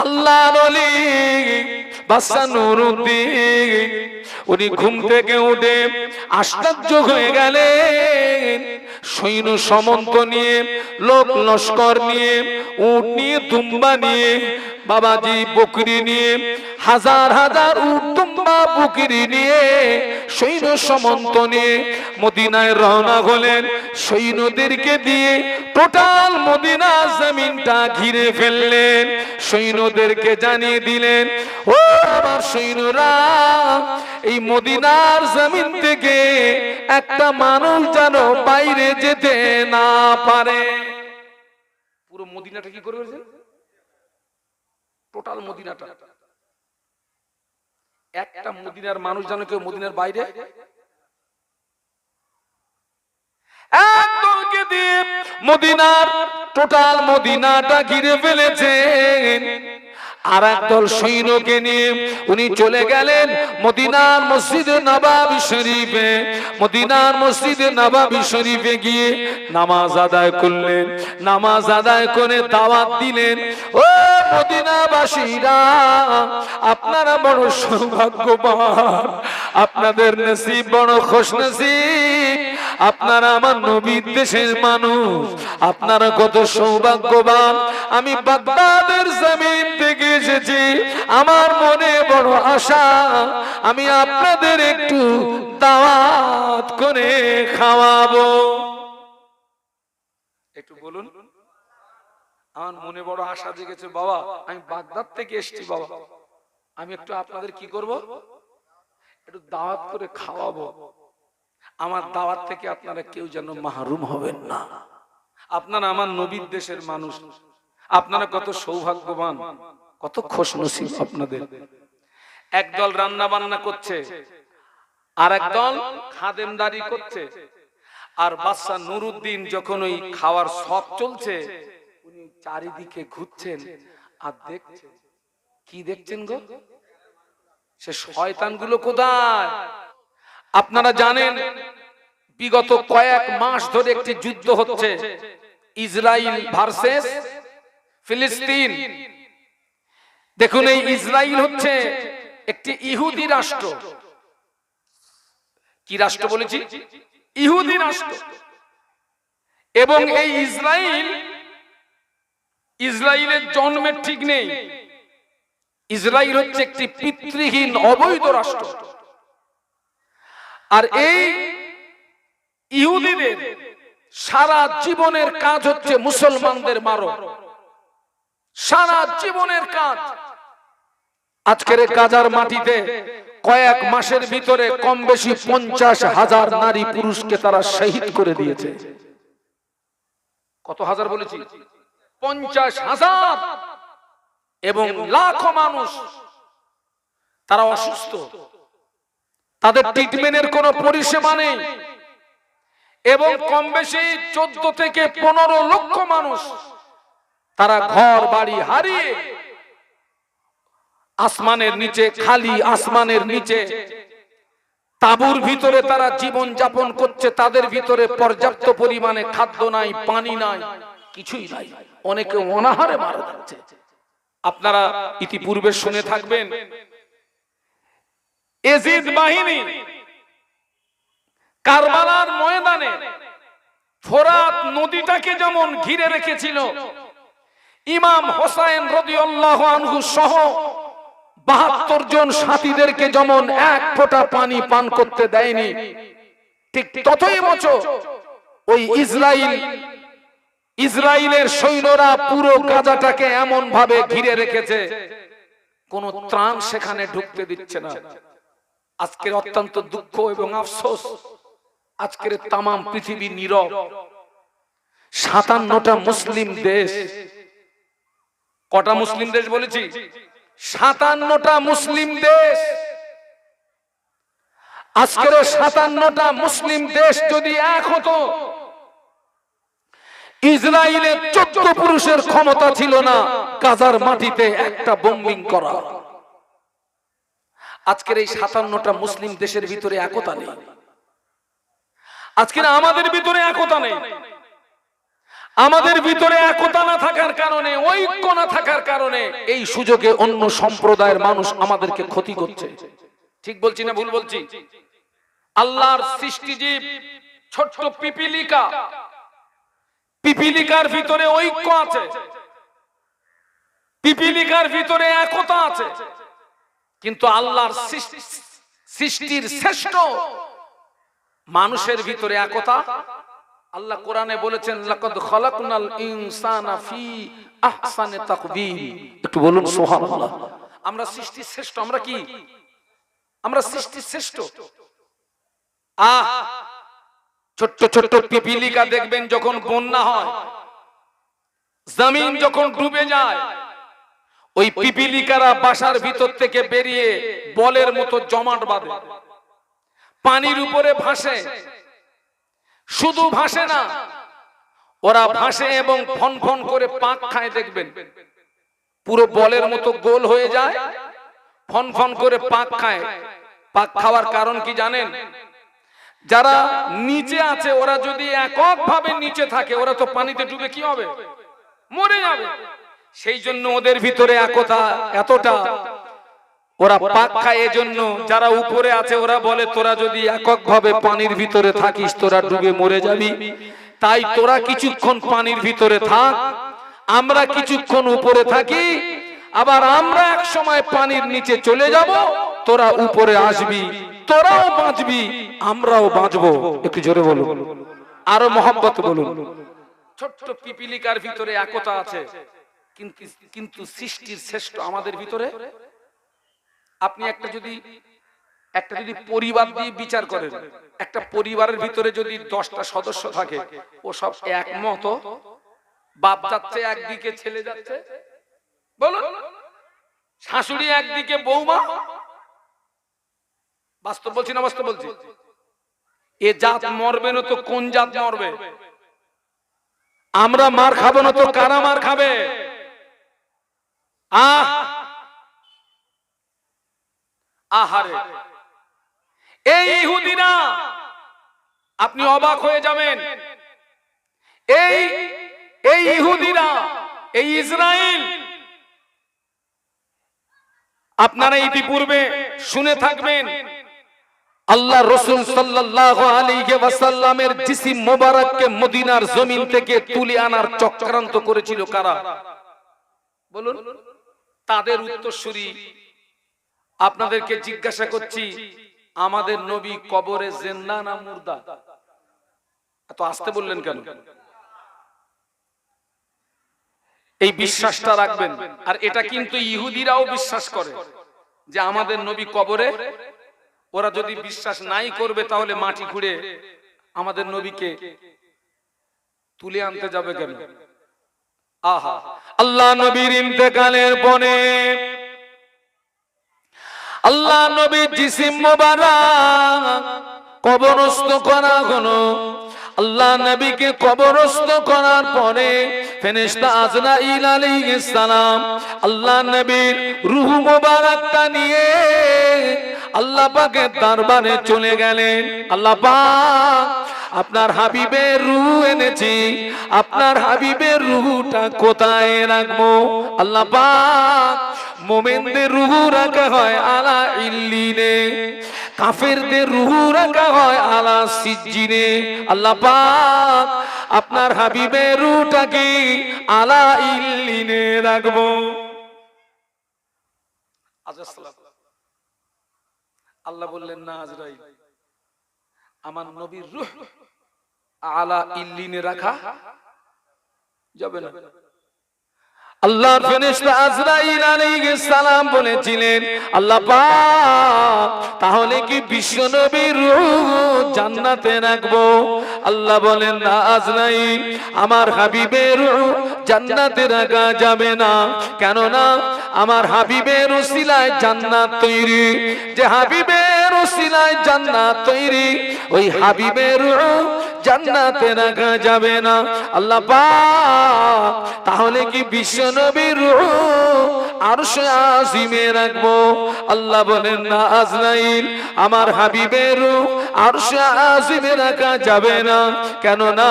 আল্লাহর ওলি বাদশা নুরুদ্দিন উনি ঘুম থেকে উঠে আশ্চর্য হয়ে গেলেন। সৈন্য সামন্ত নিয়ে, লোক লস্কর নিয়ে, উট নিয়ে, দুম্বা নিয়ে, বাবাজি বকরি নিয়ে, হাজার হাজার উট দুম্বা বকরি নিয়ে, সৈন্য সামন্ত নিয়ে মদিনায় রওনা হলেন। সৈন্যদেরকে দিয়ে টোটাল মদিনা জমিনটা ঘিরে ফেললেন। সৈন্যদেরকে জানিয়ে দিলেন, ও আমার সৈন্যরা, এই মদিনার জমিন থেকে একটা মানুষ যেন বাইরে যেতে না পারে। পুরো মদিনাটা কি করে ফেলছেন? টোটাল মদিনাটা। একটা মদিনার মানুষ যেন কেউ মদিনার বাইরে, একদলকে দিয়ে মদিনার টোটাল মদিনাটা ঘিরে ফেলেছেন। আর একদল সৈন্যকে নিয়ে উনি চলে গেলেন মদিনার মসজিদে নববী শরীফে। মদিনার মসজিদে নববী শরীফে গিয়ে নামাজ আদায় করলেন। নামাজ আদায় করে দাওয়াত দিলেন, ও মদিনাবাসীরা, আপনারা বড় সৌভাগ্যবান, আপনাদের নসিব বড় খুশনসিব, আপনারা আমার নবীর দেশের মানুষ, আপনারা কত সৌভাগ্যবান। আমি বাগদাদের জমিন থেকে এসেছি, আমার মনে বড় আশা, আমি আপনাদের একটু দাওয়াত করে খাওয়াবো। একটু বলুন। আমার মনে বড় আশা জেগেছে, বাবা আমি বাগদাদ থেকে এসেছি, বাবা আমি একটু আপনাদের কি করব, একটু দাওয়াত করে খাওয়াবো। আমার দাওয়াত থেকে আপনারা কেউ যেন মাহরুম হবেন না। আপনারা আমার নবীর দেশের মানুষ, আপনারা কত সৌভাগ্যবান, কত খুশনসিব আপনাদের। একদল রান্না বান্না করছে, আর একদল খাদেমদারি করছে। আর বাদশা নুরুদ্দিন যখন ওই খাওয়ার সব চলছে, উনি চারিদিকে ঘুরছেন আর দেখছেন। কি দেখছেন গো? সে শয়তানগুলো কোথায়? আপনারা জানেন বিগত কয়েক মাস ধরে একটি যুদ্ধ হচ্ছে, ইসরায়েল ভার্সেস ফিলিস্তিন। দেখুন, এই ইসরায়েল হচ্ছে একটি ইহুদি রাষ্ট্র। কি রাষ্ট্র বলেছি? ইহুদি রাষ্ট্র। এবং এই ইসরায়েলের জন্মের ঠিক নেই। ইসরায়েল হচ্ছে একটি পিতৃহীন অবৈধ রাষ্ট্র। আর এই ইহুদিদের সারা জীবনের কাজ হচ্ছে মুসলমানদের মারো, সারা জীবনের কাজ। আজকের গাজার মাটিতে কয়েক মাসের ভিতরে কম বেশি 50,000 নারী পুরুষকে তারা শহীদ করে দিয়েছে। কত হাজার বলেছি? 50,000। এবং লাখো মানুষ তারা অসুস্থ, তাদের ট্রিটমেন্টের কোনো পরিষেবা নেই। এবং কম বেশি 14 থেকে 15 লক্ষ মানুষ তারা ঘর বাড়ি হারিয়ে আসমানের নিচে, খালি আসমানের নিচে তাঁবুর ভিতরে তারা জীবন যাপন করছে। তাদের ভিতরে পর্যাপ্ত পরিমাণে খাদ্য নাই, পানি নাই, কিছুই নাই। অনেকে অনাহারে মারা যাচ্ছে। আপনারা ইতিপূর্বে শুনে থাকবেন, এজিদ বাহিনী কারবালার ময়দানে ফোরাত নদীটাকে যেমন ঘিরে রেখেছিল, ইমাম হোসেন রাদিয়াল্লাহু আনহু সহ 72 জন সাথীদেরকে যেমন এক ফোঁটা পানি পান করতে দেয়নি, ঠিক ততই বছর ওই ইসরায়েলের সৈন্যরা পুরো গাজাটাকে এমন ভাবে ঘিরে রেখেছে, কোন ত্রাণ সেখানে ঢুকতে দিচ্ছে না। আজকের অত্যন্ত দুঃখ এবং আফসোস, আজকের তাম পৃথিবী নীরব। 57টা মুসলিম দেশ, কটা মুসলিম দেশ বলেছি? 57টা মুসলিম দেশ। আজকের 57টা মুসলিম দেশ যদি এক হতো, ইসরায়েলের 14 পুরুষের ক্ষমতা ছিল না গাজার মাটিতে একটা বোম্বিং করা। আজকের এই 57টা মুসলিম দেশের ভিতরে একতা নেই। আজকের আমাদের ভিতরে একতা নেই। আমাদের ভিতরে একতা না থাকার কারণে, ঐক্য না থাকার কারণে এই সুযোগে অন্য সম্প্রদায়ের মানুষ আমাদেরকে ক্ষতি করছে। ঠিক বলছি না ভুল বলছি? আল্লাহর সৃষ্টিজীব ছোট্ট পিপিলিকা, পিপিলিকার ভিতরে ঐক্য আছে, পিপিলিকার ভিতরে একতা আছে, কিন্তু আল্লাহর সৃষ্টির শ্রেষ্ঠ মানুষের ভিতরে একতা। আল্লাহ কোরআনে বলেছেন লাকাদ খালাকনাল ইনসানা ফি আহসানি তাকবীম। একটু বলুন সুবহানাল্লাহ। আমরা সৃষ্টির শ্রেষ্ঠ। আমরা কি? আমরা সৃষ্টির শ্রেষ্ঠ। ছোট্ট ছোট্ট পিপিলিকা দেখবেন যখন বন্যা হয়, জমিন যখন ডুবে যায়, ওই পিপিলিকারা বাসার ভিতর থেকে বেরিয়ে বলের মতো জমাট বাঁধে, পানির উপরে ভাসে। শুধু ভাসে না, ওরা ভাসে এবং ফন ফন করে পাক খায়। দেখবেন পুরো বলের মতো গোল হয়ে যায়, ফন ফন করে পাক খায়। পাক খাওয়ার কারণ কি জানেন? যারা নিচে আছে ওরা যদি এককভাবে নিচে থাকে, ওরা তো পানিতে ডুবে কি হবে? মরে যাবে। সেই জন্য ওদের ভিতরে একতা এতটা, ওরা পাক খায়। এজন্য যারা উপরে আছে ওরা বলে তোরা যদি এককভাবে পানির ভিতরে থাকিস তোরা ডুবে মরে যাবি, তাই তোরা কিছুক্ষণ পানির ভিতরে থাক, আমরা কিছুক্ষণ উপরে থাকি, আবার আমরা এক সময় পানির নিচে চলে যাব, তোরা উপরে আসবি, তোরাও বাঁচবি আমরাও বাঁচবো। একটু জোরে বলুন, আরো মহব্বত বলুন। ছোট্ট পিপিলিকার ভিতরে একতা আছে, কিন্তু সৃষ্টির শ্রেষ্ঠ আমাদের ভিতরে। আপনি একটা যদি পরিবার দিয়ে বিচার করেন, একটা পরিবারের ভিতরে যদি 10টা সদস্য থাকে, ও সব একমত, বাপ যাচ্ছে একদিকে, ছেলে যাচ্ছে, বলুন, শাশুড়ি একদিকে, বৌমা, বাস্তব বলছি না বাস্তব বলছি? এ জাত মরবে না তো কোন জাত মরবে? আমরা মার খাবো না তো কারা মার খাবে? আহারে, এই ইহুদিরা, আপনি অবাক হয়ে যাবেন, এই ইহুদিরা, এই ইসরায়েল, আপনারা ইতিপূর্বে শুনে থাকবেন আল্লাহ রাসূল সাল্লাল্লাহু আলাইহি ওয়াসাল্লামের জিসিম মোবারককে মদিনার জমিন থেকে তুলে আনার চক্রান্ত করেছিল কারা? বলুন। তাদের উত্তরসূরি আপনাদেরকে জিজ্ঞাসা করছি, আমাদের নবী কবরে জিন্দা না মুর্দা? এত আস্তে বললেন কেন? এই বিশ্বাসটা রাখবেন। আর এটা কিন্তু ইহুদিরাও বিশ্বাস করে যে আমাদের নবী কবরে। ওরা যদি বিশ্বাস নাই করবে তাহলে মাটি খুঁড়ে আমাদের নবীকে তুলে আনতে যাবে কেন? আহা, আল্লাহ নবীর ইন্তেকালের পরে আল্লাহ নবীর জিসিম মোবারক কবরস্থ করা হলো। আল্লাহ নবীকে কবরস্থ করার পরে ফেরেশতা আজরাইল আলাইহিস সালাম আল্লাহ নবীর রূহ মোবারকটা নিয়ে আল্লাহ পাকের দরবারে চলে গেলেন। আল্লাহ পাক, আপনার হাবিবের রূহ এনেছি, আপনার হাবিবের রূহটা কোথায় রাখবো? আল্লাহ পাক, মুমিনদের রূহ রাখা হয় আলা ইল্লিনে, কাফেরদের রূহ রাখা হয় আলা সিজ্জিনে। আল্লাহ পাক, আপনার হাবিবের রূহটা কি আলা ইল্লিনে রাখবো। আল্লাহ বললেন না আজরাইল, আমার নবীর রূহ আলা ইল্লিনে রাখা যাবে না। আল্লাহর ফেরেশতা আজরাইল আলাইহিস সালাম বলেছিলেন, আল্লাহ পাক, তাহলে কি বিশ্ব নবীর রূহ জান্নাতে রাখবো? আল্লাহ বলেন না আজরাইল, আমার হাবিবের রূহ জান্নাতে রাখা যাবে না। কেননা আমার হাবিবের উসিলায় জান্নাত তৈরি। যে হাবিবের ওসিলায় জান্নাত তৈরি, ওই হাবিবের রূহ জান্নাতে রাখা যাবে না। আল্লাহ পাক তাহলে কি বিশ্ব নবীর রূহ আরশে আজিমে রাখবো? আল্লাহ বলেন না আজরাইল, আমার হাবিবের রূহ আরশে আজিমে রাখা যাবে না। কেন না?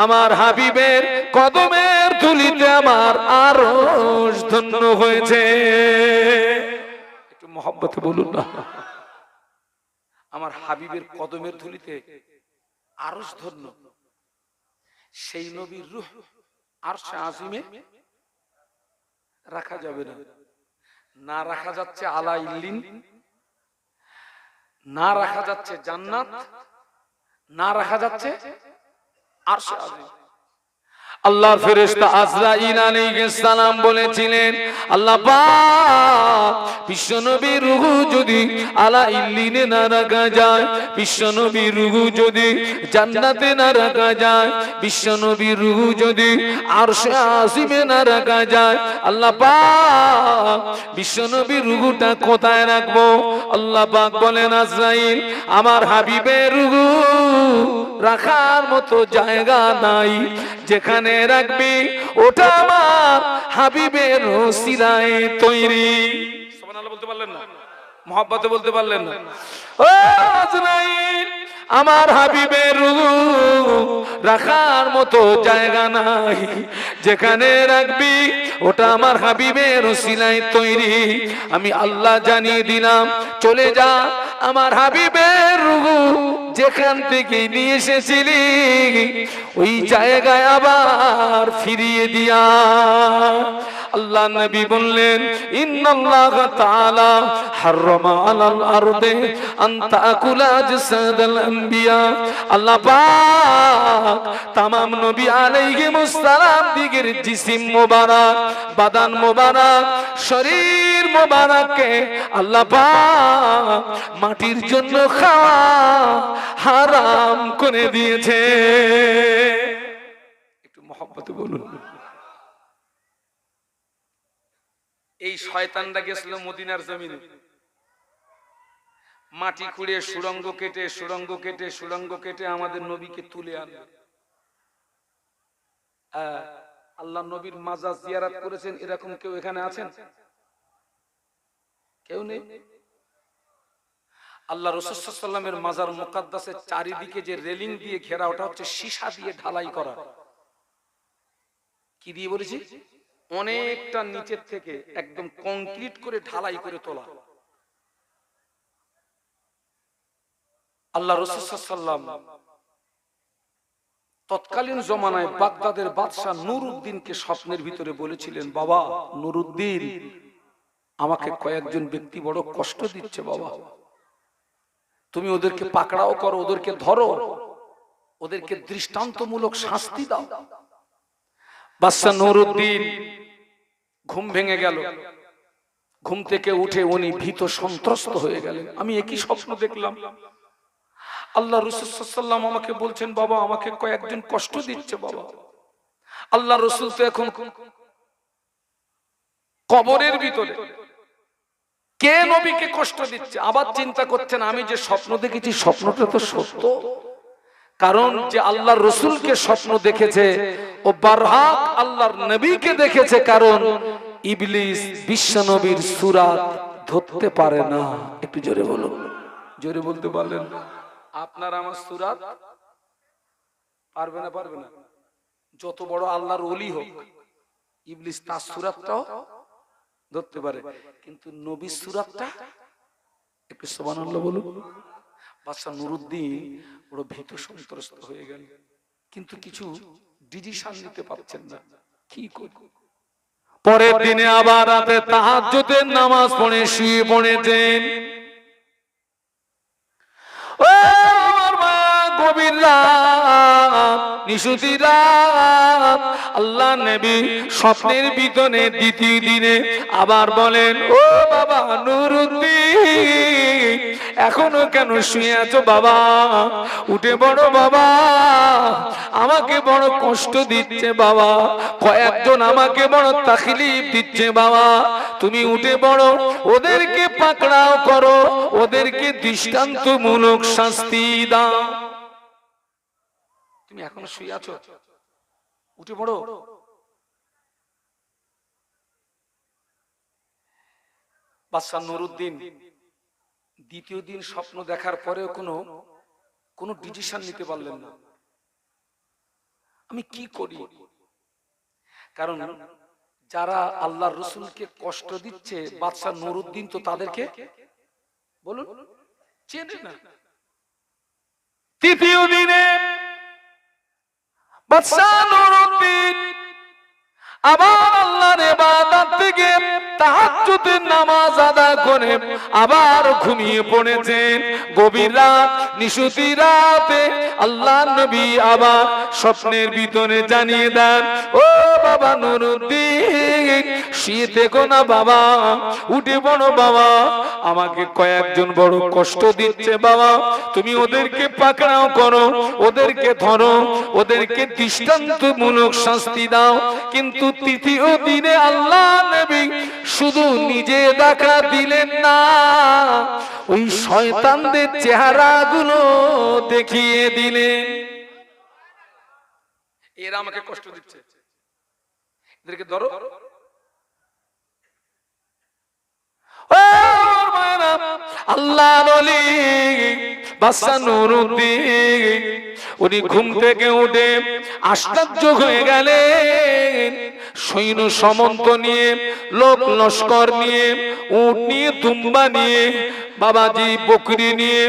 আমার হাবিবের কদমের ধুলিতে আমার আরশ ধন্য হয়েছে। একটু মহব্বতে বলুন না, আমার হাবিবের কদমের ধুলিতে আরশ ধন্য। সেই নবীর রূহ আরশে আজিমে রাখা যাবে না। না রাখা যাচ্ছে আলা ইল্লিন, না রাখা যাচ্ছে জান্নাত, না রাখা যাচ্ছে আরশে আজিম। আল্লাহর ফেরেশতা আজরাইল আলাইহিস সালাম বলেছিলেন, আল্লাহ পাক বিশ্ব নবীর রূহ যদি আলা ইল্লিনে না রাখা যায়, বিশ্ব নবীর রূহ যদি জান্নাতে না রাখা যায়, বিশ্ব নবীর রূহ যদি আরশে আজিমে না রাখা যায়, আল্লাহ পাক বিশ্ব নবীর রূহটা কোথায় রাখবো? আল্লাহ পাক বলেন, আজরাইল আমার হাবিবের রূহ রাখার মতো জায়গা নাই, যেখানে রাখবি ওটা আমার হাবিবের ওসিলায় তৈরি। সুবহানাল্লাহ বলতে পারলেন না? মুহাব্বতে বলতে পারলেন না? ও আজরাইল, আমার হাবিবের রূহ রাখার মতো জায়গা নাই, যেখানে রাখবি ওটা আমার হাবিবের ওসিলায় তৈরি। আমি আল্লাহ জানিয়ে দিলাম, চলে যা, আমার হাবিবের রূহ যেখান থেকে নিয়ে এসেছিলি ওই জায়গায় আবার ফিরিয়ে দিয়া। আল্লাহ নবী বললেন, ইন্নাল্লাহ তাআলা হারামা আলাল আরদে আন তাকুলা জাসাদাল আম্বিয়া। আল্লাহ পাক तमाम নবী আলাইহিমুস সালাম দিগের জিসিম মোবারক, বাদান মোবারক, শরীর মোবারককে আল্লাহ পাক মাটির জন্য খাওয়া হারাম করে দিয়েছে। একটু মহব্বতে বলুন। এই শয়তানটা গেছিল মদিনার জমিনে, মাটি খুঁড়ে সুড়ঙ্গ কেটে সুড়ঙ্গ কেটে সুড়ঙ্গ কেটে আমাদের নবীকে তুলে আনবে। আল্লাহ নবীর মাজার জিয়ারত করেছেন, এরকম কেউ এখানে আছেন? কেউ নেই। আল্লাহ রাসূল সাল্লাল্লাহু আলাইহি ওয়াসাল্লামের মাজার মুকাদ্দাসের চারিদিকে যে রেলিং দিয়ে ঘেরা, ওটা হচ্ছে সীসা দিয়ে ঢালাই করা। কি দিয়ে বলেছি? অনেকটা নিচের থেকে একদম কংক্রিট করে ঢালাই করে তোলা। আল্লাহ রাসূল সাল্লাল্লাহু আলাইহি ওয়াসাল্লাম তৎকালীন জমানায় বাগদাদের বাদশা নুরউদ্দিনকে স্বপ্নের ভিতরে বলেছিলেন, বাবা নুরউদ্দিন, আমাকে কয়েকজন ব্যক্তি বড় কষ্ট দিচ্ছে বাবা, তুমি ওদেরকে পাকড়াও করো, ওদেরকে ধরো, ওদেরকে দৃষ্টান্তমূলক শাস্তি দাও। বাদশা নুরউদ্দিন ঘুম ভেঙে গেল, ঘুম থেকে উঠে উনি ভীত সন্ত্রস্ত হয়ে গেলেন। আমি একই স্বপ্ন দেখলাম, আল্লাহ রাসূল সাল্লাল্লাহু আলাইহি ওয়াসাল্লাম আমাকে বলছেন বাবা আমাকে কয়েকজন কষ্ট দিচ্ছে বাবা। আল্লাহ রাসূল তো এখন কবরের ভিতরে, কে নবীকে কষ্ট দিচ্ছে? আবার চিন্তা করছেন, আমি যে স্বপ্ন দেখেছি স্বপ্নটা তো সত্য, কারণ যে আল্লাহর রাসূলকে স্বপ্ন দেখেছে ও বারহাক আল্লাহর নবীকে দেখেছে, কারণ ইবলিস বিশ্ব নবীর সূরত ধরতে পারে না। একটু জোরে বলুন, জোরে বলতে পারলেন? আপনার আমার সূরত পারবে না? পারবে না। যত বড় আল্লাহর ওলি হোক, ইবলিস তার সূরতটাও ধরতে পারে, কিন্তু নবীর সূরতটা, একটু সুবহানাল্লাহ বলুন। বাদশা নুরউদ্দিন বড় ভীত সন্ত্রস্ত হয়ে গেল, কিন্তু কিছু ডিসিশন নিতে পারছেন না, কি করব। পরের দিনে আবার রাতে তাহাজ্জুদের নামাজ পড়ে শুয়ে পড়েছেন। গভীর রাত, নিশুতি রাত, আল্লাহ নবী স্বপ্নের ভিতরে দ্বিতীয় দিনে আবার বলেন, ও বাবা নুরউদ্দিন, এখনো কেন শুয়ে আছো বাবা? উঠে বড় বাবা, আমাকে বড় কষ্ট দিচ্ছে বাবা, কয়েকজন আমাকে বড় তাকলিফ দিচ্ছে বাবা, তুমি উঠে বড়, ওদেরকে পাকড়াও করো, ওদেরকে দৃষ্টান্তমূলক শাস্তি দাও। তুমি এখনো শুয়ে আছো, উঠে পড়ো। বাদশা নুরউদ্দিন দ্বিতীয় দিন স্বপ্ন দেখার পরেও কোনো ডিসিশন নিতে পারলেন না, আমি কি করি? কারণ যারা আল্লাহর রাসূলকে কষ্ট দিচ্ছে, বাদশা নুরউদ্দিন তো তাদেরকে বলুন চেনে না। তৃতীয় দিনে বাদশা নুরউদ্দিন আবার আল্লাহর ইবাদত থেকে তাহাজ্জুদের নামাজ আদায় করে আবার ঘুমিয়ে পড়েছেন। গভীর রাত, নিশুতি রাতে আল্লাহর নবী আবার স্বপ্নের ভিতরে জানিয়ে দেন, ও বাবা নুরউদ্দিন, শুয়ে থেকো না বাবা, উঠে পড়ো বাবা, আমাকে কয়েকজন বড় কষ্ট দিচ্ছে বাবা, তুমি ওদেরকে পাকড়াও করো, ওদেরকে ধরো, ওদেরকে দৃষ্টান্তমূলক শাস্তি দাও। কিন্তু তৃতীয় দিনে আল্লাহ নবী শুধু নিজে দেখা দিলেন না, ওই শয়তানদের চেহারাগুলো দেখিয়ে দিলেন। এরা আমাকে কষ্ট দিচ্ছে, এদেরকে ধরো। আল্লাহর ওলি বাদশা নুরউদ্দিন উনি ঘুম থেকে উঠে আশ্চর্য হয়ে গেলেন। সৈন্য সামন্ত নিয়ে, লোক লস্কর নিয়ে, উট নিয়ে, দুম্বা নিয়ে, বাবাজি বকরি নিয়ে,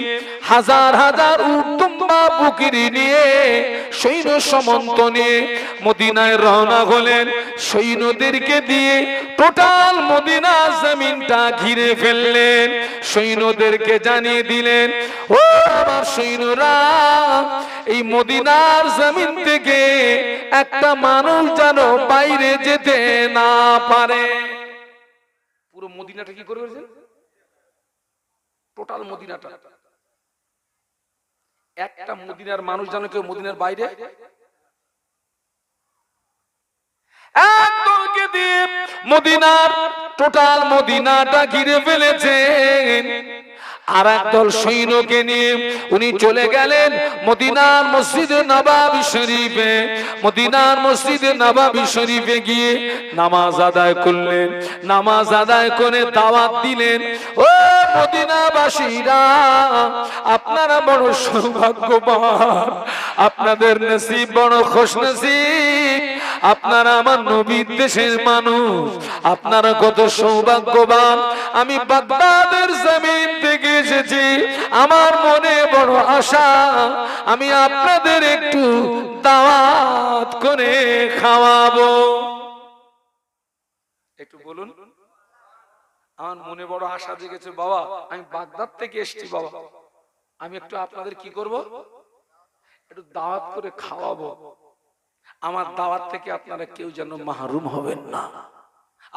হাজার হাজার উট, দুম্বা, বকরি নিয়ে, সৈন্য সামন্ত নিয়ে মদিনায় রওনা হলেন। সৈন্যদেরকে দিয়ে টোটাল মদিনা জমিনটা ঘিরে ফেললেন। সৈন্যদেরকে জানিয়ে দিলেন, ও আমার সৈন্যরা, এই মদিনার জমিন থেকে একটা মানুষ যেন বাইরে যেতে না পারে। পুরো মদিনাটা কি করে ফেলেছেন? টোটাল মদিনাটা, একটা মদিনার মানুষ যেন কেউ মদিনার বাইরে, একদলকে দিয়ে মদিনার টোটাল মদিনাটা ঘিরে ফেলেছেন। আর একদল সৈন্যকে নিয়ে উনি চলে গেলেন মদিনার মসজিদে নববী শরীফে। মদিনার মসজিদে নববী শরীফে গিয়ে নামাজ আদায় করলেন। নামাজ আদায় করে দাওয়াত দিলেন, ও মদিনাবাসীরা, আপনারা বড় সৌভাগ্যবান, আপনাদের নসিব বড় খুশনসিব, আপনারা আমার নবীর দেশের মানুষ, আপনারা কত সৌভাগ্যবান। আমি বাগদাদের জমিন থেকে এসেছি, আমার মনে বড় আশা, আমি আপনাদের একটু দাওয়াত করে খাওয়াবো। একটু বলুন, আমার মনে বড় আশা জেগেছে বাবা, আমি বাগদাদ থেকে এসেছি বাবা, আমি একটু আপনাদের কি করব, একটু দাওয়াত করে খাওয়াবো। আমার দাওয়াত থেকে আপনারা কেউ যেন মাহরুম হবেন না।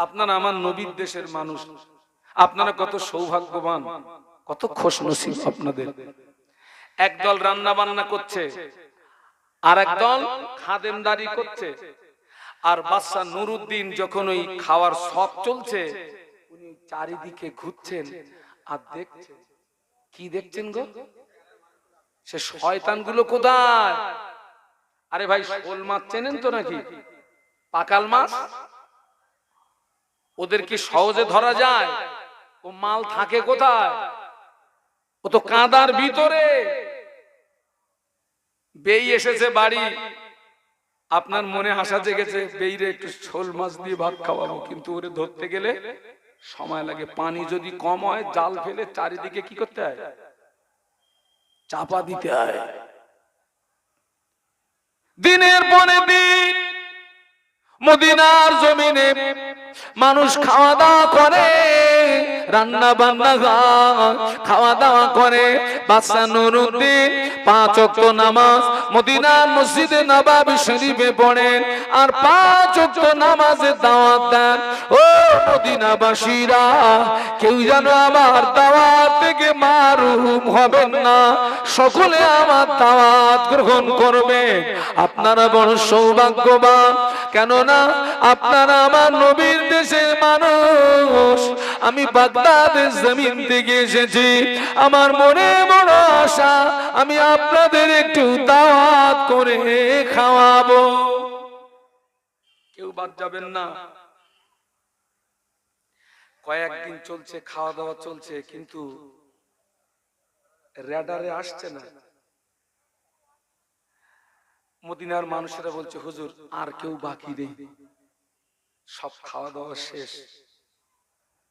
আপনারা আমার নবীর দেশের মানুষ, আপনারা কত সৌভাগ্যবান, কত খুশনসিব আপনাদের। একদল রান্না বান্না করছে, আর একদল খাদেমদারি করছে। আর বাদশা নুরউদ্দিন যখন ওই খাওয়ার সব চলছে, উনি চারিদিকে ঘুরছেন আর দেখছেন। কি দেখছেন গো? সে শয়তানগুলো কোথায়? আরে ভাই, শোল মাছ চেনেন তো নাকি? পাকাল মাছ, ওদের কি সহজে ধরা যায়? ও মাল থাকে কোথায়? ও তো কাঁদার ভিতরে। বেই এসেছে বাড়ি, আপনার মনে আশা জেগেছে বেইরে একটু শোল মাছ দিয়ে ভাত খাওয়াবো, কিন্তু ওরে ধরতে গেলে সময় লাগে। পানি যদি কম হয়, জাল ফেলে চারিদিকে কি করতে হয়? চাপা দিতে হয়। দিনের পরে দিন মদিনার জমিনে মানুষ খাওয়া দাওয়া করে, রান্না বান্না হয়, খাওয়া দাওয়া করে। বাদশা নুরউদ্দিন 5 ওয়াক্ত নামাজ মদিনার মসজিদে নববী শরীফে পড়েন আর 5 ওয়াক্ত নামাজের দাওয়াত দেন। ও মদিনাবাসীরা, কেউ যেন আমার দাওয়াত থেকে মারুম হবেন না, সকলে আমার দাওয়াত গ্রহণ করবে। আপনারা বড় সৌভাগ্যবান, কেননা আপনারা আমার নবীর দেশের মানুষ। আমি বাগদাদের জমিন থেকে এসেছি, আমার মনে বড় আশা আমি আপনাদের একটু দাওয়াত করে খাওয়াবো। কেউ বাদ যাবেন না। কয়েকদিন চলছে, খাওয়া দাওয়া চলছে, কিন্তু রেডারে আসছে না। মদিনার মানুষেরা বলছে, হুজুর আর কেউ বাকি নেই, সব খাওয়া দাওয়া শেষ।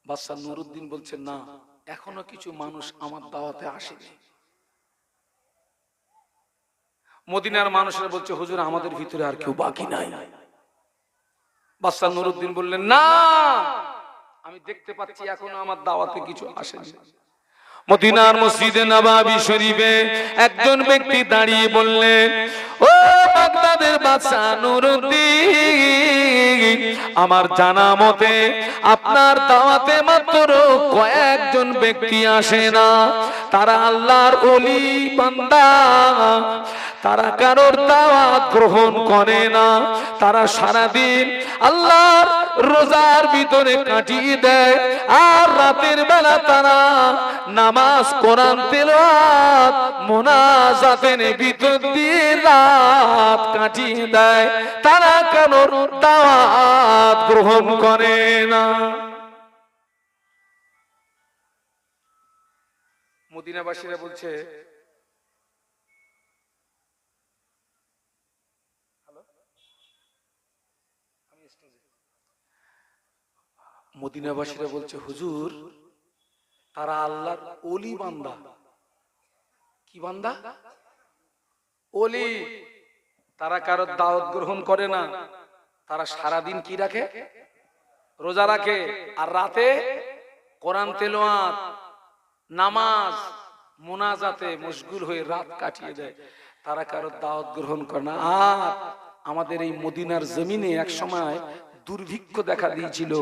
বাদশা নুরউদ্দিন বলছে, না, এখনো কিছু মানুষ আমার দাওয়াতে আসেনি। মদিনার মানুষেরা বলছে, হুজুর আমাদের ভিতরে আর কেউ বাকি নাই। বাদশা নুরউদ্দিন বললেন, না, আমি দেখতে পাচ্ছি এখনো আমার দাওয়াতে কিছু আসেনি। মদিনার মসজিদে নববী শরীফে একজন ব্যক্তি দাঁড়িয়ে বললেন, ও বাগদাদের বাদশা নুরউদ্দিন, আমার জানা মতে আপনার দাওয়াতে মাত্র কয়েকজন ব্যক্তি আসে না। তারা আল্লাহর ওলি বান্দা, তারা কারোর দাওয়াত গ্রহণ করে না। তারা সারাদিন আল্লাহর রোজার ভিতরে কাটিয়ে দেয়, আর রাতের বেলা তারা নামাজ, কোরআন তেলাওয়াত, মুনাজাতের ভিতর দিয়ে রাত কাটিয়ে দেয়। তারা কারোর দাওয়াত গ্রহণ করে না। মদিনাবাসীরা বলছে, মদিনাবাসীরা বলছে, হুজুর তারা আল্লাহর ওলি বান্দা। কি বান্দা? ওলি। তারা কারোর দাওয়াত গ্রহণ করে না। তারা সারাদিন কি রাখে? রোজা রাখে, আর রাতে কোরআন তেলাওয়াত, নামাজ, মুনাজাতে মশগুল হয়ে রাত কাটিয়ে দেয়। তারা কারোর দাওয়াত গ্রহণ করে না। আর আমাদের এই মদিনার জমিনে এক সময় দুর্ভিক্ষ দেখা দিয়েছিল।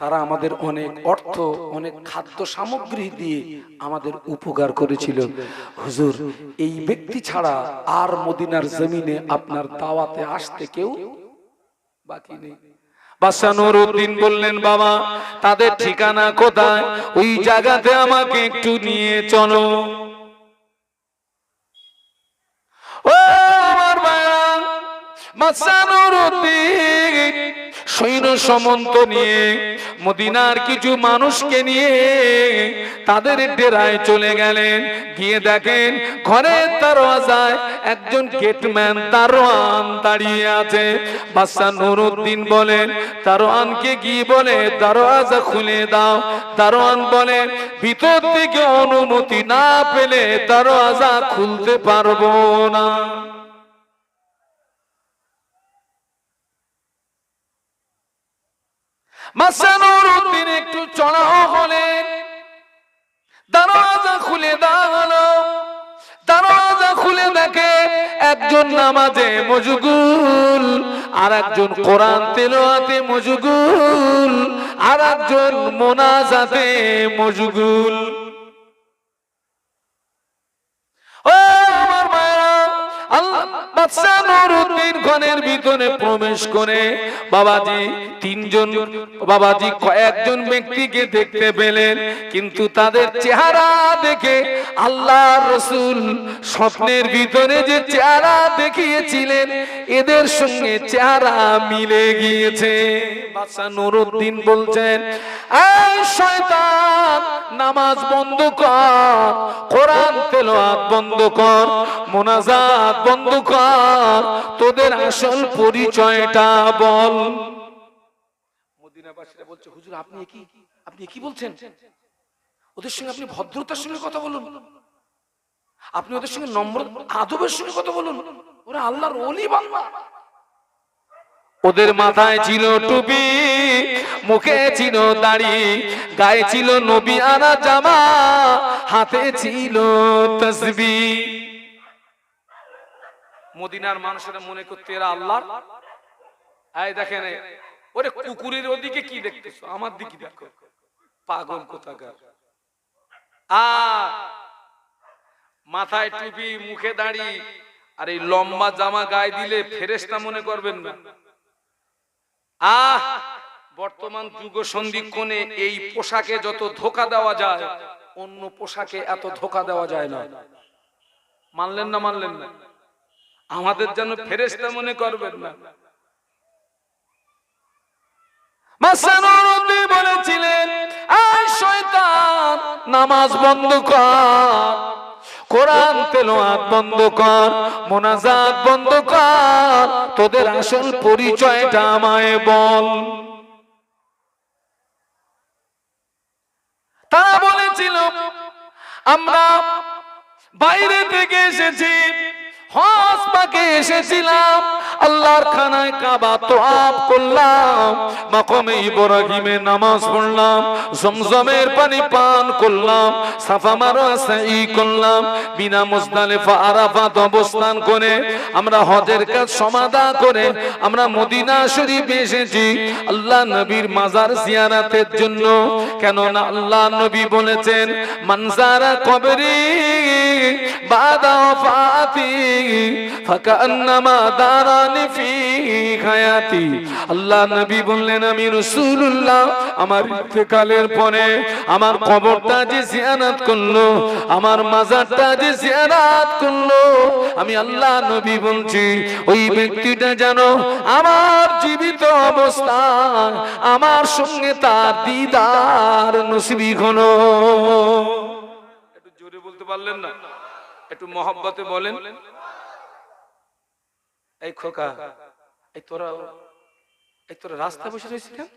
তারা আমাদের অনেক অর্থ, অনেক খাদ্য সামগ্রী দিয়ে আমাদের উপকার করেছিল। হুজুর, এই ব্যক্তি ছাড়া আর মদিনার জমিনে আপনার দাওয়াতে আসতে কেউ বাকি নেই। বাদশা নুরউদ্দিন বললেন, বাবা তাদের ঠিকানা কোথায়? ওই জায়গাতে আমাকে একটু নিয়ে চলো। ও আমার ভাইরা, বাদশা নুরউদ্দিন সৈন্য সামন্ত নিয়ে মদিনার কিছু মানুষকে নিয়ে তাদের ডেরায় চলে গেলেন। গিয়ে দেখেন ঘরের দরওয়াজায় একজন গেটম্যান দারোয়ান দাঁড়িয়ে আছে। বাদশা নুরউদ্দিন বলেন, দারোয়ানকে গিয়ে বলে দরওয়াজা খুলে দাও। দারোয়ান বলে, ভিতর থেকে অনুমতি না পেলে দরওয়াজা খুলতে পারবো না। বাদশা নুরউদ্দিন একটু চড়াও হলেন, দরওয়াজা খুলে দাও। দরওয়াজা খুলে দেখে একজন নামাজে মশগুল, আর একজন কোরআন তেলাওয়াতে মশগুল, আর একজন মুনাজাতে মশগুল। ও আমার মায়েরা, বাদশা নুরউদ্দিন ঘরের ভিতরে প্রবেশ করে বাবাজি কয়েকজন ব্যক্তিকে দেখতে পেলেন, কিন্তু তাদের চেহারা দেখে আল্লাহর রাসূল স্বপ্নের ভিতরে যে চেহারা দেখিয়েছিলেন এদের সঙ্গে চেহারা মিলে গিয়েছে। বাদশা নুরউদ্দিন বলছেন, এই শয়তান, নামাজ বন্ধ কর, কোরআন তেলাওয়াত বন্ধ কর, মুনাজাত বন্ধ কর, তোদের আসল পরিচয়টা বল। মদিনাবাসীরা বলছে, হুজুর আপনি কি বলছেন? ওদের সঙ্গে আপনি ভদ্রতার সঙ্গে কথা বলুন, আপনি ওদের সঙ্গে নম্র আদবের সঙ্গে কথা বলুন, ওরা আল্লাহর ওলি বান্দা। ওদের মাথায় ছিল টুপি, মুখে ছিল দাড়ি, গায়ে ছিল নবী আনা জামা, হাতে ছিল তাসবিহ। মদিনার মানুষেরা মনে করতে এরা আল্লাহর। এই দেখেন, ওরে কুকুরের ওদিকে কি দেখতেছো, আমার দিকে দেখো, পাগল কোথাকার। মাথায় টুপি, মুখে দাড়ি, আর এই লম্বা জামা গায়ে দিলে ফেরেশতা মনে করবেন না। বর্তমান যুগ সন্ধিক্ষণে এই পোশাকে যত ধোঁকা দেওয়া যায়, অন্য পোশাকে এত ধোঁকা দেওয়া যায় না। মানলেন না? মানলেন না? আমাদের যেন ফেরেশতা মনে করবেন না। মাসানুরুদ্দি বলেছিলেন, এই শয়তান, নামাজ বন্ধ কর, কোরআন তেলাওয়াত বন্ধ কর, মুনাজাত বন্ধ কর, তোদের আসল পরিচয়টা আমায় বল। তারা বলেছিল, আমরা বাইরে থেকে এসেছি, হজ পাকে এসেছিলাম, আল্লাহর খানায় কাবা তোয়াফ করলাম, মাকামে ইব্রাহিমে নামাজ পড়লাম, জমজমের পানি পান করলাম, সাফা মারওয়া সাই করলাম, বিনা মুজদালিফা আরাফাত অবস্থান করে আমরা হজের কাজ সমাধা করে আমরা মদিনা শরীফে এসেছি আল্লাহ নবীর মাজার জিয়ারতের জন্য। কেননা আল্লাহ নবী বলেছেন, মানজারা কবরি বাদা ওয়াফাতি ফাকান্নামা দারানি ফি হায়াতি। আল্লাহ নবী বললেন, আমি রাসূলুল্লাহ আমার ইন্তেকালের পরে আমার কবরটা যে জিয়ারত করলো, আমার মাজারটা যে জিয়ারত করলো, আমি আল্লাহ নবী বলছি ওই ব্যক্তিটা যেন আমার জীবিত অবস্থায় আমার সঙ্গে তার দিদার নসিবি হলো। একটু জোরে বলতে পারলেন না? একটু মহব্বতে বলেন। এই খোকা, এই তোরা রাস্তায় বসে রয়েছিস কেন?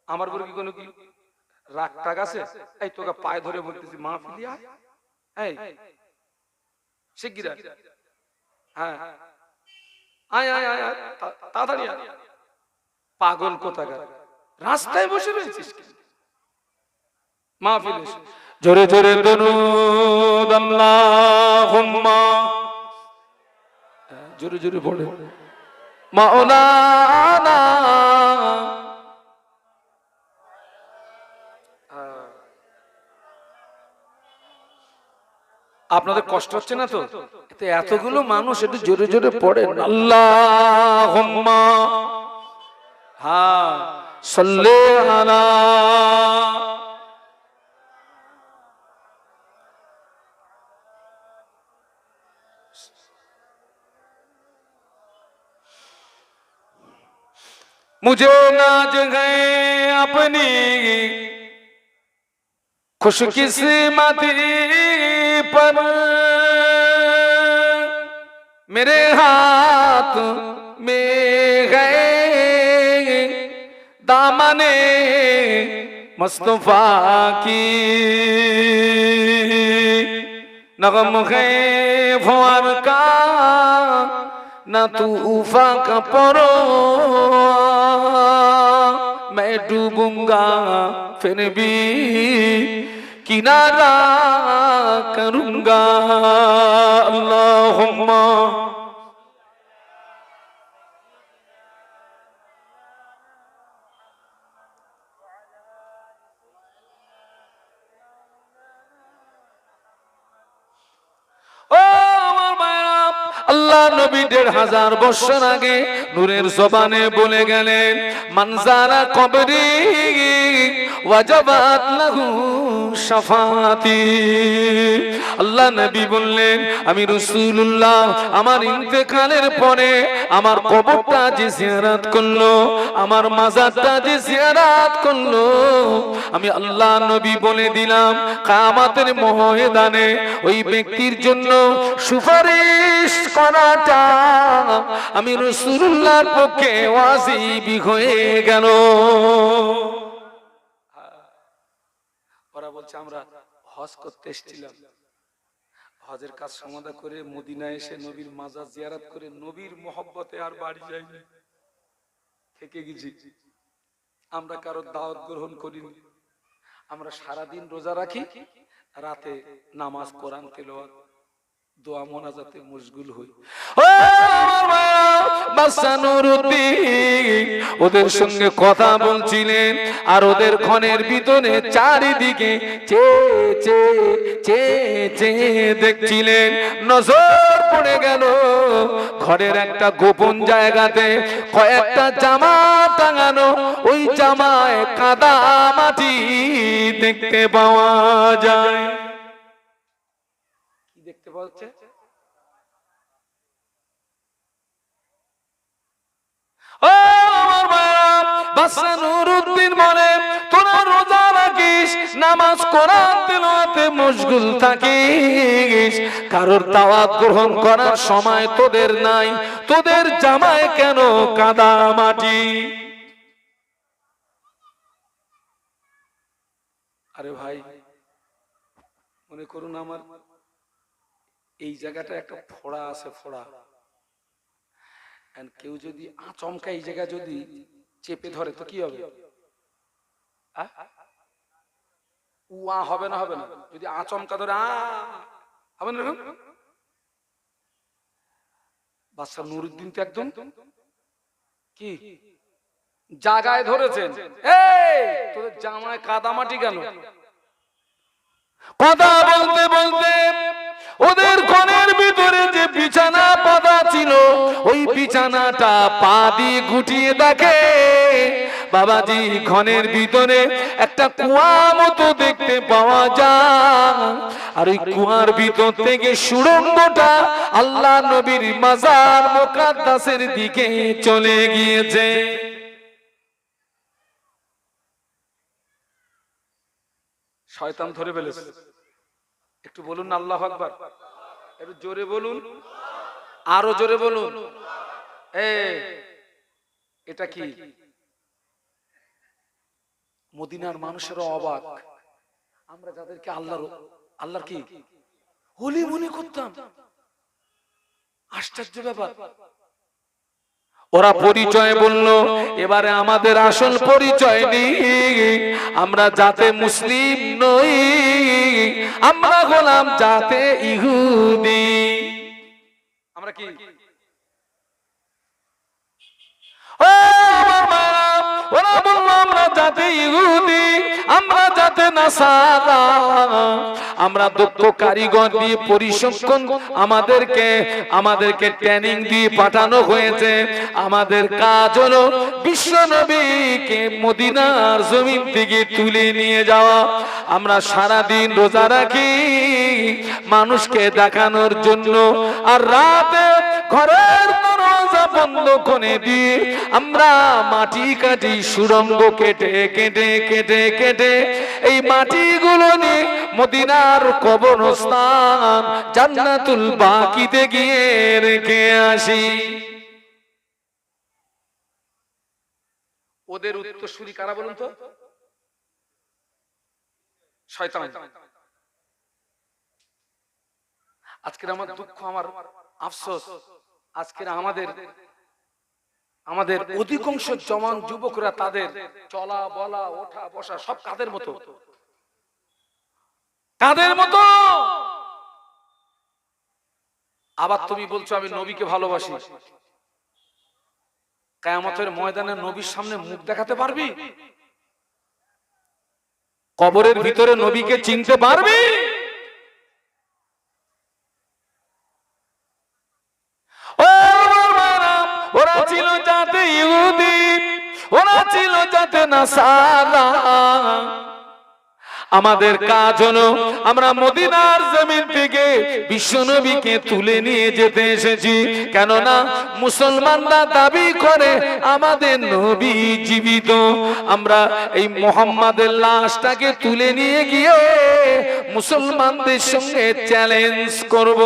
আমার বলে কি কোনো কি রাগ টাগ আছে? এই তোকে পায়ে ধরে বলতেছি মাহফিলি আয়, এই শিগগির আয়, হ্যাঁ আয় আয় আয় তাড়াতাড়ি আয়। পাগল কোথাকার, রাস্তায় বসে রয়েছিস মাহফিলে? জোরে জোরে দরুদ আল্লাহুম্মা, জোরে জোরে বলে মাওলানা। আপনাদের কষ্ট হচ্ছে না তো? এতগুলো মানুষ একটু জোরে জোরে পড়ে আল্লাহুম্মা হ্যাঁ সাল্লি আলা। मुझे नाज है अपनी खुशकिस्मती पर, मेरे हाथ में है दामने मुस्तफा की, नगम है फुआर का ना तूफा का परो, मैं डूबूंगा फिर भी किनारा करूंगा। अल्लाहुम्मा আল্লাহ নবী ১৫০০ বছর আগে নূরের জবানে বলে গেলেন, মানজারা কবরি ওয়াজাবাত লাহু শাফাআতি। আল্লাহ নবী বললেন, আমি রাসূলুল্লাহ আমার ইন্তেকালের পরে আমার কবরটা যে জিয়ারত করলো, আমার মাজারটা যে জিয়ারত করলো, আমি আল্লাহ নবী বলে দিলাম কিয়ামতের ময়দানে ওই ব্যক্তির জন্য সুপারিশ করাটা আমি রাসূলুল্লাহর পক্ষে ওয়াজিব হয়ে গেল। ওরা বলছে আমরা হজ করতে এসেছিলাম, হজের কাজ সমাধা করে মদিনায় এসে নবীর মাজার জিয়ারত করে নবীর মহব্বতে আর বাড়ি যাইনি। থেকে গেছি। আমরা কারোর দাওয়াত গ্রহণ করিনি। আমরা সারাদিন রোজা রাখি, রাতে নামাজ, কোরআন তেলাওয়াত, দোয়া মোনাজাতে মশগুল হই। ওদের সঙ্গে কথা বলছিলেন আর ওদের ক্ষণের ভিতরে চারিদিকে দেখছিলেন। নজর পড়ে গেল ঘরের একটা গোপন জায়গাতে কয়েকটা জামা টাঙানো, ওই জামায় কাদা মাটি দেখতে পাওয়া যায়। কি দেখতে পাওয়া যাচ্ছে? নুরুদ্দিন বলে, তোরা রোজা রাখিস, নামাজ কোরআন তেলাওয়াতে মশগুল থাকিস, কারোর দাওয়াত গ্রহণ করার সময় তোদের নাই, তোদের জামায় কেন কাদা মাটি? আরে ভাই, মনে করুন আমার এই জায়গাটা একটা ফোড়া আছে, ফোড়া। কেউ যদি আচমকা এই জায়গা যদি চেপে ধরে তো কি হবে? হবে না, হবে না? যদি আচমকা ধরে হবে না। বাদশা নুরুদ্দিন তো একদম কি জায়গায় ধরেছেন। তোদের জামায় কাদামাটি কেন? কথা বলতে বলতে ওদের ঘরের ভিতরে যে বিছানা পাতা ছিল, ওই বিছানাটা পা দিয়ে গুটিয়ে দেখে বাবাজি ঘরের ভিতরে একটা কুয়া মতো দেখতে পাওয়া যায়। আর ওই কুয়ার ভিতর থেকে সুড়ঙ্গটা আল্লাহ নবীর মাজার মুকাদ্দাসের দিকে চলে গিয়েছে। শয়তান ধরে ফেলেছে। একটু বলুন না আল্লাহু আকবার, একটু জোরে বলুন, আরো জোরে বলুন। এটা কি? মদিনার মানুষেরা অবাক। আমরা যাদেরকে আল্লাহর কি ওলি মনে করতাম, আশ্চর্য ব্যাপার। ওরা পরিচয় বলল, এবারে আমাদের আসল পরিচয় নেই। আমরা জাতে মুসলিম নই, আমরা গোলাম জাতে ইহুদি। আমরা কি? ওরা বলল আমরা জাতে ইহুদি, আমরা জাতে নাসারা। আমরা দক্ষ কারিগর দিয়ে পরিসংখ্যান আমাদেরকে ট্রেনিং দিয়ে পাঠানো হয়েছে। আমাদের কাজ হলো বিশ্ব নবীকে মদিনার জমিন থেকে তুলে নিয়ে যাওয়া। আমরা সারাদিন রোজা রাখি মানুষকে দেখানোর জন্য, আর রাতে ঘরের দরজা বন্ধ করে দিয়ে আমরা মাটি কাটি, সুড়ঙ্গ কেটে কেটে কেটে কেটে এই মাটিগুলো নিয়ে মদিনার কবরস্থান জান্নাতুল বাকিতে গিয়ে রেখে আসি। ওদের উত্তরসূরি কারা বলুন তো? শয়তান। আজকের আমার দুঃখ, আমার আফসোস, আজকের আমাদের অধিকাংশ জওয়ান যুবকরা তাদের চলা বলা ওঠা বসা সব কাদের মতো, কাদের মতো। আবার তুমি বলছো আমি নবীকে ভালোবাসি, কিয়ামতের ময়দানে নবীর সামনে মুখ দেখাতে পারবি? কবরের ভিতরে নবীকে চিনতে পারবি? ওরা ছিল জাতে ইহুদি, ওরা ছিল জাতে নাসারা। আমাদের কাজ হলো আমরা মদিনার জমিন থেকে বিশ্বনবীকে তুলে নিয়ে যেতে এসেছি। কেননা মুসলমানরা দাবি করে আমাদের নবী জীবিত। আমরা এই মুহাম্মাদের লাশটাকে তুলে নিয়ে গিয়ে মুসলমানদের সঙ্গে চ্যালেঞ্জ করব।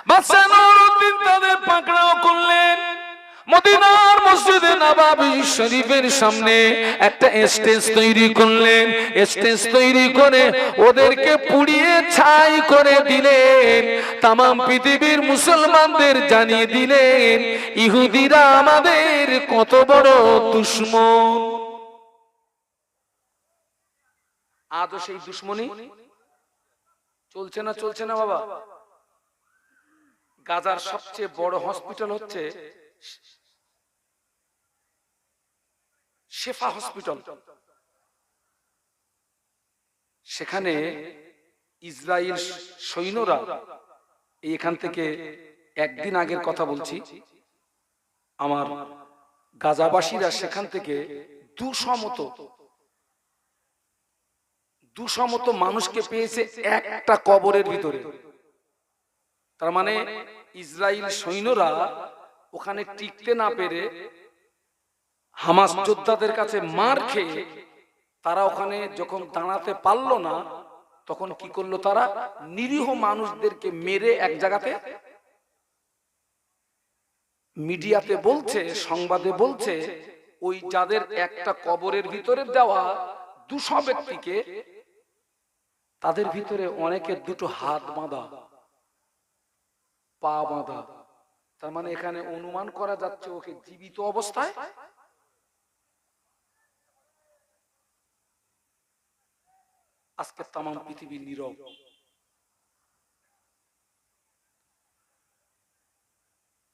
বাদশা নুরুদ্দিন তাদের পাকড়াও করলেন, মদিনার মসজিদে নবাবী শরীফের সামনে একটা স্টেজ তৈরি করলেন। স্টেজ তৈরি করে ওদেরকে পুড়িয়ে ছাই করে দিলেন। তামাম পৃথিবীর মুসলমানদের জানিয়ে দিলেন ইহুদিরা আমাদের কত বড় দুশমন। আজও সেই দুশমনি চলছে না বাবা? গাজার সবচেয়ে বড় হসপিটাল হচ্ছে শেফা হসপিটাল। সেখানে ইসরায়েল সৈন্যরা, এখান থেকে একদিন আগের কথা বলছি, আমার গাজাবাসীরা সেখান থেকে 200 মতো মানুষকে পেয়েছে একটা কবরের ভিতরে। তার মানে ইসরায়েল সৈন্যরা ওখানে টিকতে না পেরে হামাস যোদ্ধাদের কাছে মার খেয়ে তারা ওখানে যখন দাঁড়াতে পারলো না, তখন কি করলো তারা? নিরীহ মানুষদেরকে মেরে এক জায়গাতে, মিডিয়াতে বলছে, সংবাদে বলছে, ওই যাদের একটা কবরের ভিতরে দেওয়া 200 ব্যক্তিকে, তাদের ভিতরে অনেকের দুটো হাত বাঁধা, পা বাঁধা। তার মানে এখানে অনুমান করা যাচ্ছে ওকে জীবিত অবস্থায় আজকে তামাম পৃথিবী নীরব।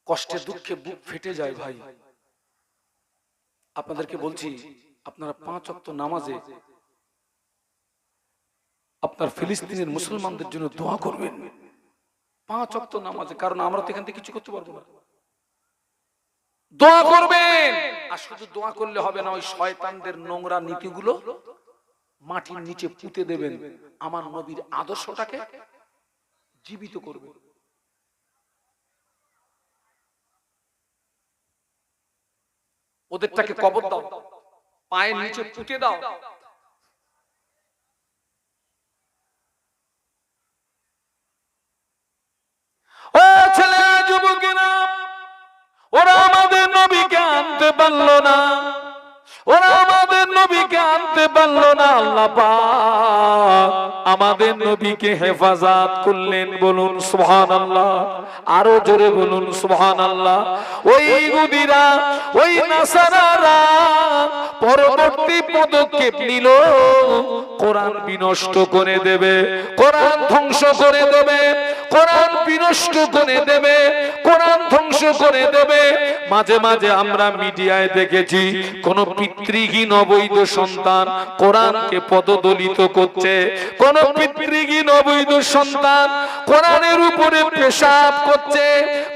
কষ্টে দুঃখে বুক ফেটে যায় ভাই। আপনাদেরকে বলছি, আপনারা 5 ওয়াক্ত নামাজে আপনার ফিলিস্তিনের মুসলমানদের জন্য দোয়া করবেন। 5 ওয়াক্ত নামাজে, কারণ আমরা তো এখান থেকে কিছু করতে পারবো না। দোয়া করবেন। আর শুধু দোয়া করলে হবে না, ওই শয়তানদের নোংরা নীতিগুলো মাটির নিচে পুঁতে দেবেন। আমার নবীর আদর্শটাকে জীবিত করবেন। ওদেরটাকে কবর দাও, পায়ের নিচে পুঁতে দাও। ও ছেলে যুবকেরা, ওরা আমাদের নবীকে আনতে পারলো না, ওরা আমাদের নবীকে আনতে পারলো না। আল্লাহ পাক আমাদের নবীকে হেফাজত করলেন। বলুন সুবহানাল্লাহ, আরো জোরে বলুন সুবহানাল্লাহ। ওই ইহুদিরা, ওই নাসারারা পরবর্তী পদক্ষেপ নিল, কোরআন বিনষ্ট করে দেবে, কোরআন ধ্বংস করে দেবে, কোরআন বিনষ্ট করে দেবে, কোরআন ধ্বংস করে দেবে। মাঝে মাঝে আমরা মিডিয়ায় দেখেছি কোন পিতৃহীন অবৈধ সন্তান কোরআনকে পদদলিত করছে, কোন পিতৃহীন অবৈধ সন্তান কোরআনের উপরে পেশাব করছে,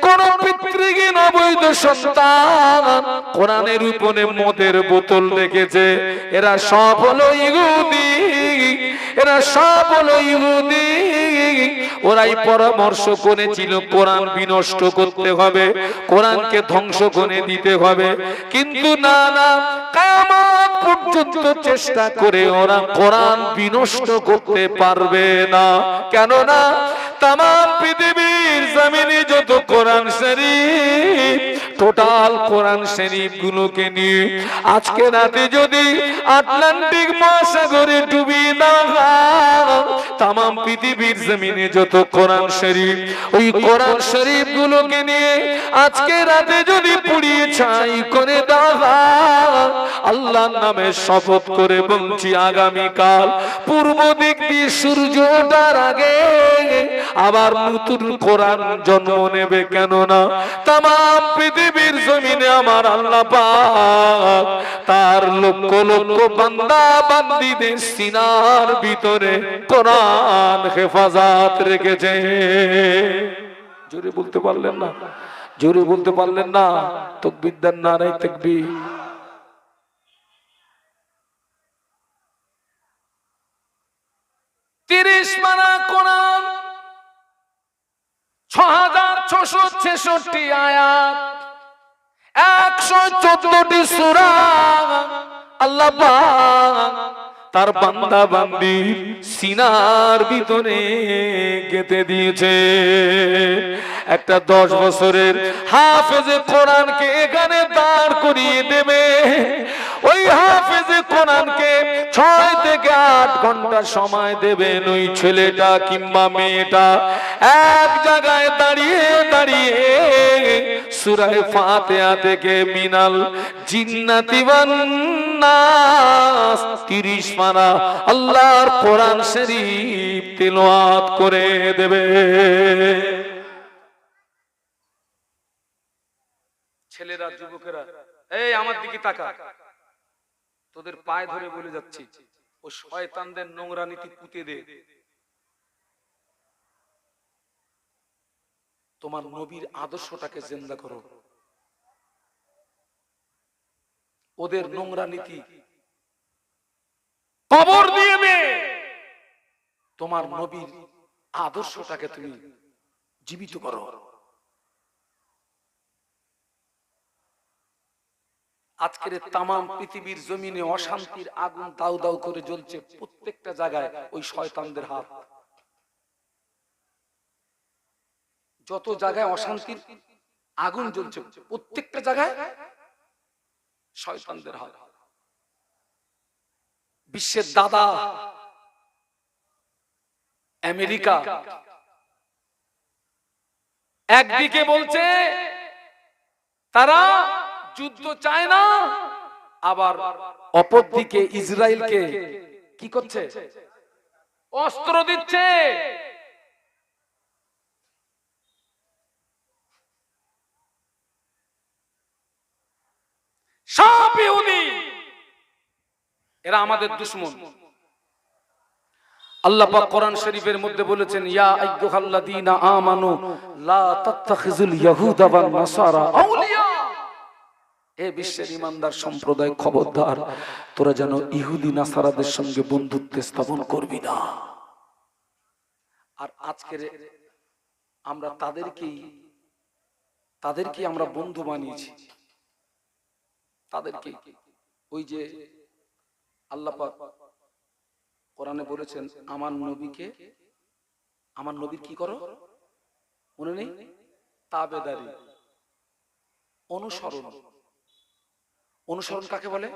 কোন পিতৃহীন অবৈধ সন্তান কোরআনের উপরে মদের বোতল রেখেছে। এরা সব হলো ইহুদি, এরা সব হলো ইহুদি। ওরাই পরামর্শ করেছিল কোরআন বিনষ্ট করতে হবে, কোরআনকে ধ্বংস করে দিতে হবে। কিন্তু না না, কিয়ামত পর্যন্ত চেষ্টা করে ওরা কোরআন বিনষ্ট করতে পারবে না। কেননা তামাম পৃথিবীর জমিনে যত কোরআন শরীফ, টোটাল কোরআন শরীফ গুলোকে নিয়ে আজকে রাতে যদি আটলান্টিক মহাসাগরে ডুবিয়ে দেওয়া হয়, তামাম পৃথিবীর জমিনে যত কোরআন শরীফ, ওই কোরআন শরীফ গুলোকে নিয়ে আজকে রাতে যদি পুড়িয়ে ছাই করে দেওয়া হয়, আল্লাহর নামে শপথ করে বলছি, আগামীকাল পূর্ব দিক দিয়ে সূর্য ওঠার আগে আবার নতুন কোরআন জন্ম নেবে। কেননা তামাম পৃথিবীর জমিনে আমার আল্লাহ পাক তার লক্ষ লক্ষ বান্দা বান্দীদের সিনার ভিতরে কোরআন হেফাজত রেখেছে। জোরে বলতে পারলেন না? জোরে বলতে পারলেন না? তাকবীর দেন, নারায়ে তাকবীর। মানা কোরআন, 6666 আয়াত, 114টি সূরা। আল্লাহ পাক তার বান্দা বান্দি সিনার ভিতরে গেঁথে দিয়েছে। একটা 10 বছরের হাফেজে কোরআনকে এখানে দাঁড় করিয়ে দেবে। ওই হাফেজে কোরআনকে 6 থেকে 8 ঘন্টা সময় দেবেন। ওই ছেলেটা কিংবা মেয়েটা এক জায়গায় দাঁড়িয়ে দাঁড়িয়ে সূরা ফাতিহা থেকে মিনাল জিন্নাতি ওয়ান নাস 30 পারা আল্লাহর কোরআন শরীফ তিলাওয়াত করে দেবে। ছেলেরা, যুবকেরা, এই আমার দিকে তাকা। তোদের পায়ে ধরে বলে যাচ্ছি, ও শয়তানদের নোংরা নীতি পুঁতে দে। তোমার নবীর আদর্শটাকে জিন্দা করো। ওদের নোংরা নীতি কবর দিয়ে দে। তোমার নবীর আদর্শটাকে তুমি জীবিত করো। আজকের তামাম পৃথিবীর জমিনে অশান্তির আগুন দাউ দাউ করে জ্বলছে। প্রত্যেকটা জায়গায় ওই শয়তানদের হাত। যত জায়গায় অশান্তির আগুন জ্বলছে প্রত্যেকটা জায়গায় শয়তানদের হাত। বিশ্বের দাদা আমেরিকা একদিকে বলছে তারা যুদ্ধ চায় না, আবার অপরদিকে ইসরায়েলকে কি করছে? অস্ত্র দিচ্ছে। সব ইহুদি, এরা আমাদের দুশমন। আল্লাহ পাক কোরআন শরীফের মধ্যে বলেছেন, ইয়া আইয়ুহাল্লাযীনা আমানু লা তাত্তাখিযুল ইয়াহুদা ওয়ান নাসারা আউলিয়া। হে বিশ্বের ঈমানদার সম্প্রদায়, খবরদার, তোরা যেন ইহুদি নাসারাদের সঙ্গে বন্ধুত্ব স্থাপন করবি না। আর আজকের আমরা তাদেরকে আমরা বন্ধু বানিয়েছি। তাদেরকে ওই যে আল্লাহ পাক কোরআনে বলেছেন, আমার নবীর কি করো? মনে নেই? তাবেদারি, অনুসরণ। অনুসরণ কাকে বলে?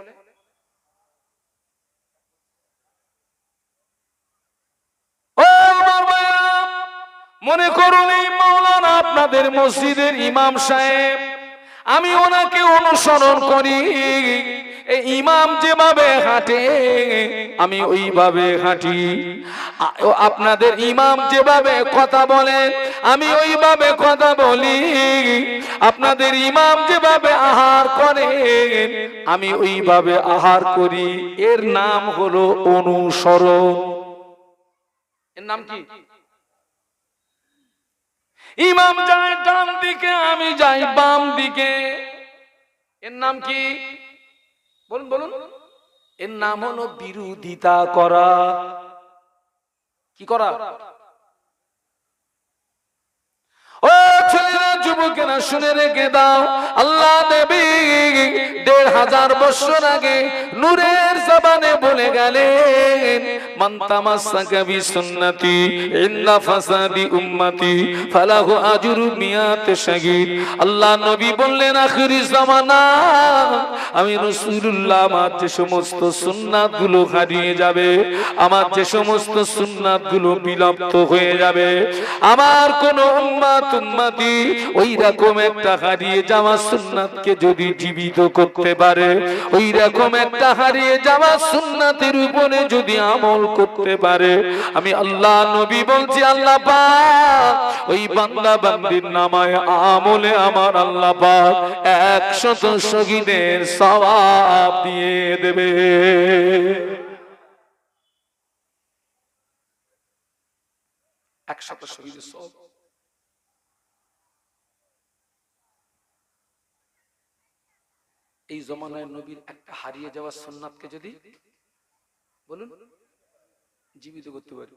মনে করুন এই মাওলানা আপনাদের মসজিদের ইমাম সাহেব, আমি ওনাকে অনুসরণ করি। এই ইমাম যেভাবে হাঁটে আমি ওইভাবে হাঁটি। আপনাদের ইমাম যেভাবে কথা বলেন আমি ওইভাবে কথা বলি। আপনাদের ইমাম যেভাবে আহার করেন আমি ওইভাবে আহার করি। এর নাম হলো অনুসরণ। এর নাম কি? ইমাম যায় ডান দিকে, আমি যাই বাম দিকে। এর নাম কি? বলুন বলুন। এর নাম হলো বিরোধিতা করা। কি করা? ও ছেলেরা, যুবকেরা, শুনে রেখে দাও, আল্লাহ নবী ১৫০০ বছর আগে নূরের জবানে বলে গেলেন, মান তামাসসাকা বিসুন্নতি ইন্না ফাসাদি উম্মতি ফালাহু আজরু মিয়াত শাহীদ। আল্লাহ নবী বললেন, আখিরি জামানা আমি রাসূলুল্লাহ আমার যে সমস্ত সুন্নাত গুলো হারিয়ে যাবে, আমার যে সমস্ত সুন্নাত গুলো বিলুপ্ত হয়ে যাবে, আমার কোন উম্মতি ওই রকম একটা হারিয়ে যাওয়া সুন্নাতকে যদি জীবিত করতে পারে, ওই রকম একটা হারিয়ে যাওয়া সুন্নাতের উপরে যদি আমল করতে পারে, আমি আল্লাহ নবী বলছি, আল্লাহ পাক ওই বান্দা বান্দির নামায় আমলে আমার আল্লাহ পাক ১০০ শহীদের সওয়াব দিয়ে দেবে। ১০০ শহীদের সওয়াব। এই জমানায় নবীর একটা হারিয়ে যাওয়া সুন্নাতকে যদি বলুন জীবিত করতে পারি,